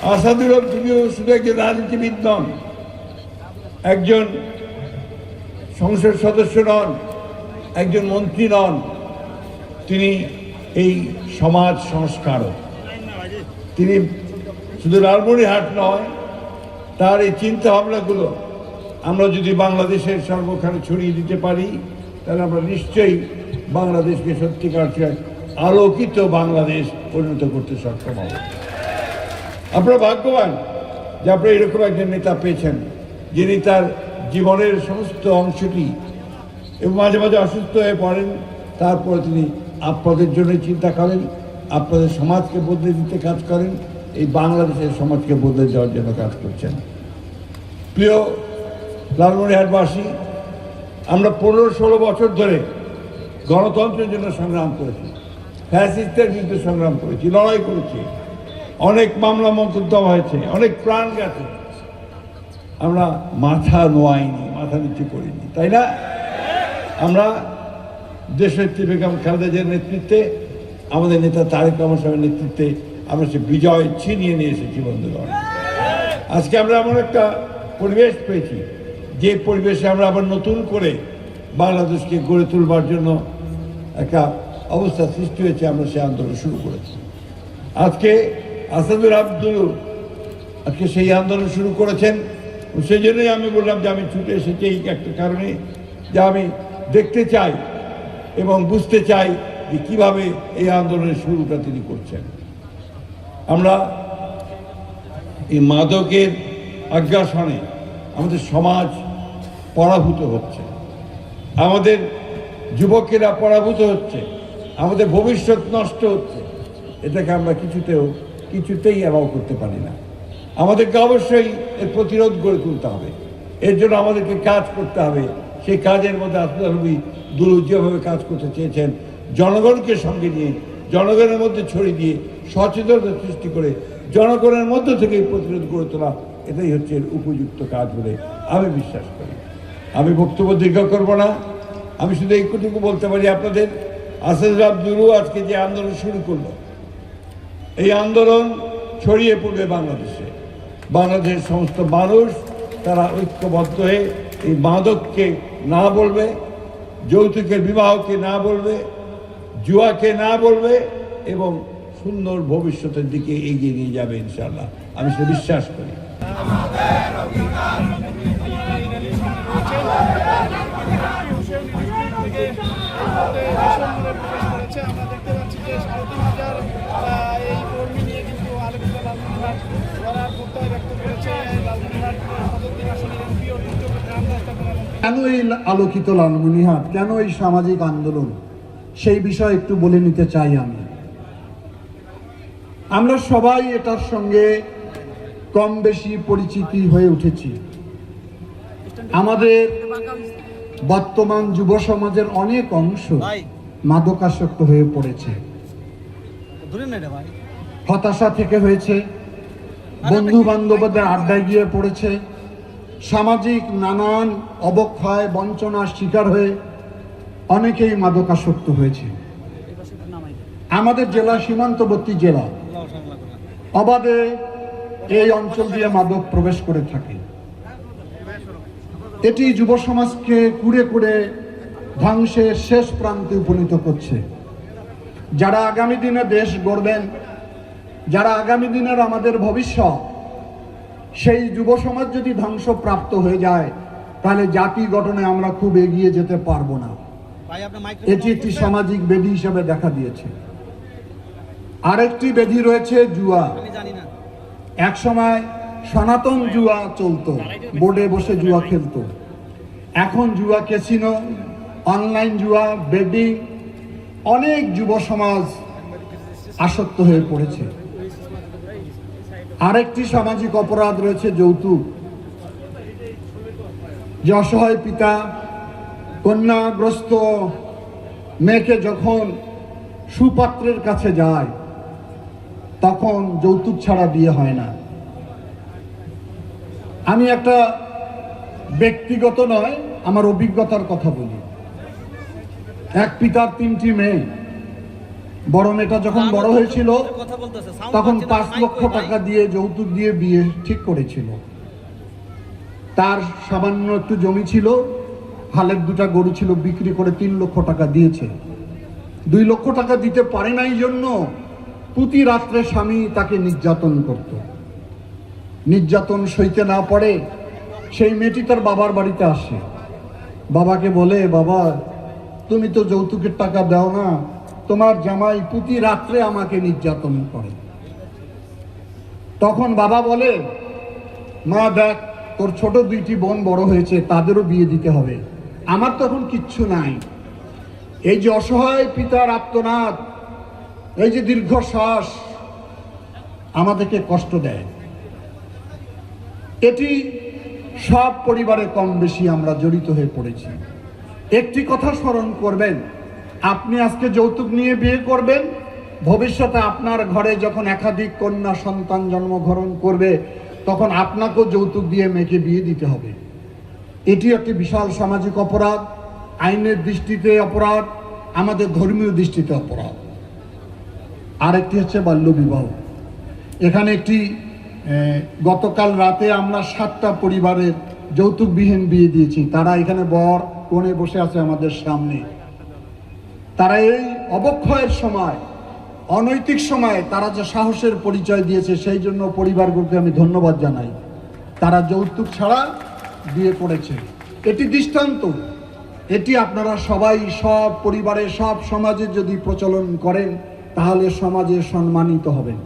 আসাদুল হক তুমিও শুধু একজন রাজনীতিবিদ নন, একজন সংসদ সদস্য নন, একজন মন্ত্রী নন, তিনি এই সমাজ সংস্কারক। তিনি শুধু লালমনিরহাট নয়, তার এই চিন্তা ভাবনাগুলো আমরা যদি বাংলাদেশের সর্বখানে ছড়িয়ে দিতে পারি, তাহলে আমরা নিশ্চয়ই বাংলাদেশকে সত্যিকার আলোকিত বাংলাদেশ পরিণত করতে সক্ষম হব। আপনারা ভাগ্যবান যে আপনারা এরকম একজন নেতা পেয়েছেন, যিনি তার জীবনের সমস্ত অংশটি এবং মাঝে মাঝে অসুস্থ হয়ে পড়েন, তারপরে তিনি আপনাদের জন্য চিন্তা করেন, আপনাদের সমাজকে বদলে দিতে কাজ করেন, এই বাংলাদেশের সমাজকে বদলে দেওয়ার জন্য কাজ করছেন। প্রিয় লালমনিরহাটবাসী, আমরা 15-16 বছর ধরে গণতন্ত্রের জন্য সংগ্রাম করেছি, ফ্যাসিস্টের বিরুদ্ধে সংগ্রাম করেছি, লড়াই করেছি, অনেক মামলা মোকদ্দমা হয়েছে, অনেক প্রাণ গেছে। আমরা মাথা নোয়াইনি, মাথা নিচু করিনি, তাই না? আমরা দেশনেত্রী বেগম খালেদা জিয়ার নেতৃত্বে, আমাদের নেতা তারেক রহমান সাহেবের নেতৃত্বে আমরা সে বিজয় ছিনিয়ে নিয়ে এসেছি। বন্ধুগণ, আজকে আমরা এমন একটা পরিবেশ পেয়েছি, যে পরিবেশে আমরা আবার নতুন করে বাংলাদেশকে গড়ে তুলবার জন্য একটা অবস্থা সৃষ্টি হয়েছে। আমরা সে আন্দোলন শুরু করেছি। আজকে আসাদুল আব্দুল আজকে সেই আন্দোলন শুরু করেছেন। সেই জন্যই আমি বললাম যে আমি ছুটে এসেছি এই একটা কারণে, যে আমি দেখতে চাই এবং বুঝতে চাই যে কীভাবে এই আন্দোলনের শুরুটা তিনি করছেন। আমরা এই মাদকের আগ্রাসনে আমাদের সমাজ পরাভূত হচ্ছে, আমাদের যুবকেরা পরাভূত হচ্ছে, আমাদের ভবিষ্যৎ নষ্ট হচ্ছে। এটাকে আমরা কিছুতেই অ্যালাউ করতে পারি না। আমাদেরকে অবশ্যই এর প্রতিরোধ গড়ে তুলতে হবে। এর জন্য আমাদেরকে কাজ করতে হবে। সেই কাজের মধ্যে আব্দুল যেভাবে কাজ করতে চেয়েছেন, জনগণকে সঙ্গে নিয়ে, জনগণের মধ্যে ছড়িয়ে দিয়ে, সচেতনতা সৃষ্টি করে জনগণের মধ্য থেকে প্রতিরোধ গড়ে তোলা, এটাই হচ্ছে এর উপযুক্ত কাজ বলে আমি বিশ্বাস করি। আমি বক্তব্য দীর্ঘ করব না, আমি শুধু এইটুকু বলতে পারি আপনাদের, আসাদুল আব্দুল আজকে যে আন্দোলন শুরু করলো, এই আন্দোলন ছড়িয়ে পড়বে বাংলাদেশে। বাংলাদেশের সমস্ত মানুষ তারা ঐক্যবদ্ধ হয়ে এই মাদককে না বলবে, যৌতুকের বিবাহকে না বলবে, জুয়াকে না বলবে এবং সুন্দর ভবিষ্যতের দিকে এগিয়ে নিয়ে যাবে ইনশাআল্লাহ। আমি সে বিশ্বাস করি। কেন এই আলোকিত লালমনিরহাট, কেন এই সামাজিক আন্দোলন, সেই বিষয়ে একটু বলে নিতে চাই। আমরা সবাই এটার সঙ্গে কম বেশি পরিচিতি হয়ে উঠেছি। আমাদের বর্তমান যুব সমাজের অনেক অংশ মাদকাসক্ত হয়ে পড়েছে। হতাশা থেকে হয়েছে, বন্ধু বান্ধবদের আড্ডায় গিয়ে পড়েছে, সামাজিক নানান অবক্ষয় বঞ্চনার শিকার হয়ে অনেকেই মাদকাসক্ত হয়েছে। আমাদের জেলা সীমান্তবর্তী জেলা, অবাধে এই অঞ্চল দিয়ে মাদক প্রবেশ করে থাকে। এটি যুব সমাজকে কুড়ে কুড়ে ধ্বংসের শেষ প্রান্তে উপনীত করছে। যারা আগামী দিনে দেশ গড়বেন, যারা আগামী দিনের আমাদের ভবিষ্যৎ, সেই যুব সমাজ যদি ধ্বংসপ্রাপ্ত হয়ে যায়, তাহলে জাতি গঠনে আমরা খুব এগিয়ে যেতে পারবো না। এটি একটি সামাজিক ব্যাধি হিসেবে দেখা দিয়েছে। আরেকটি ব্যাধি রয়েছে জুয়া। এক সময় সনাতন জুয়া চলতো, বোর্ডে বসে জুয়া খেলতো। এখন জুয়া, ক্যাসিনো, অনলাইন জুয়া, বেডিং, অনেক যুব সমাজ আসক্ত হয়ে পড়েছে। আরেকটি সামাজিক অপরাধ রয়েছে যৌতুক। যে অসহায় পিতা কন্যাগ্রস্ত মেয়েকে যখন সুপাত্রের কাছে যায়, তখন যৌতুক ছাড়া বিয়ে হয় না। আমি একটা ব্যক্তিগত নয়, আমার অভিজ্ঞতার কথা বলি। এক পিতার 3টি মেয়ে। বড় মেয়েটা যখন বড় হয়েছিল কথা বলতেছে, sound তখন পাচ্ছে না, 5 mic লক্ষ কই ভাই? টাকা দিয়ে যৌতুক দিয়ে বিয়ে ঠিক করেছিল। তার সামান্য একটু জমি ছিল, হালের 2টা গরু ছিল, বিক্রি করে 3 লক্ষ টাকা দিয়েছে। 2 লক্ষ টাকা দিতে পারে নাই জন্য প্রতি রাত্রে স্বামী তাকে নির্যাতন করত। নির্যাতন সইতে না পারে সেই মেয়েটি তার বাবার বাড়িতে আসে, বাবাকে বলে, বাবা তুমি তো যৌতুকের টাকা দাও না, তোমার জামাই প্রতি রাত্রে আমাকে নির্যাতন করে। তখন বাবা বলে, মা দেখ তোর ছোট 2টি বোন বড় হয়েছে, তাদেরও বিয়ে দিতে হবে, আমার তখন কিচ্ছু নাই। এই যে অসহায় পিতার আর্তনাদ, এই যে দীর্ঘশ্বাস আমাদেরকে কষ্ট দেয়। এটি সব পরিবারে কম বেশি আমরা জড়িত হয়ে পড়েছি। একটি কথা স্মরণ করবেন, আপনি আজকে যৌতুক নিয়ে বিয়ে করবেন, ভবিষ্যতে আপনার ঘরে যখন একাধিক কন্যা সন্তান জন্মগ্রহণ করবে তখন আপনাকেও যৌতুক দিয়ে মেয়েকে বিয়ে দিতে হবে। এটি একটি বিশাল সামাজিক অপরাধ, আইনের দৃষ্টিতে অপরাধ, আমাদের ধর্মীয় দৃষ্টিতে অপরাধ। আরেকটি হচ্ছে বাল্যবিবাহ। এখানে একটি গতকাল রাতে আমরা 7টা পরিবারের যৌতুকবিহীন বিয়ে দিয়েছি। তারা এখানে বর কোণে বসে আছে আমাদের সামনে। তারা এই অবক্ষয়ের সময়, অনৈতিক সময়ে তারা যে সাহসের পরিচয় দিয়েছে সেই জন্য পরিবারগুলোকে আমি ধন্যবাদ জানাই। তারা যৌতুক ছাড়া বিয়ে করেছে। এটি দৃষ্টান্ত। এটি আপনারা সবাই সব পরিবারে সব সমাজে যদি প্রচলন করেন তাহলে সমাজে সম্মানিত হবেন।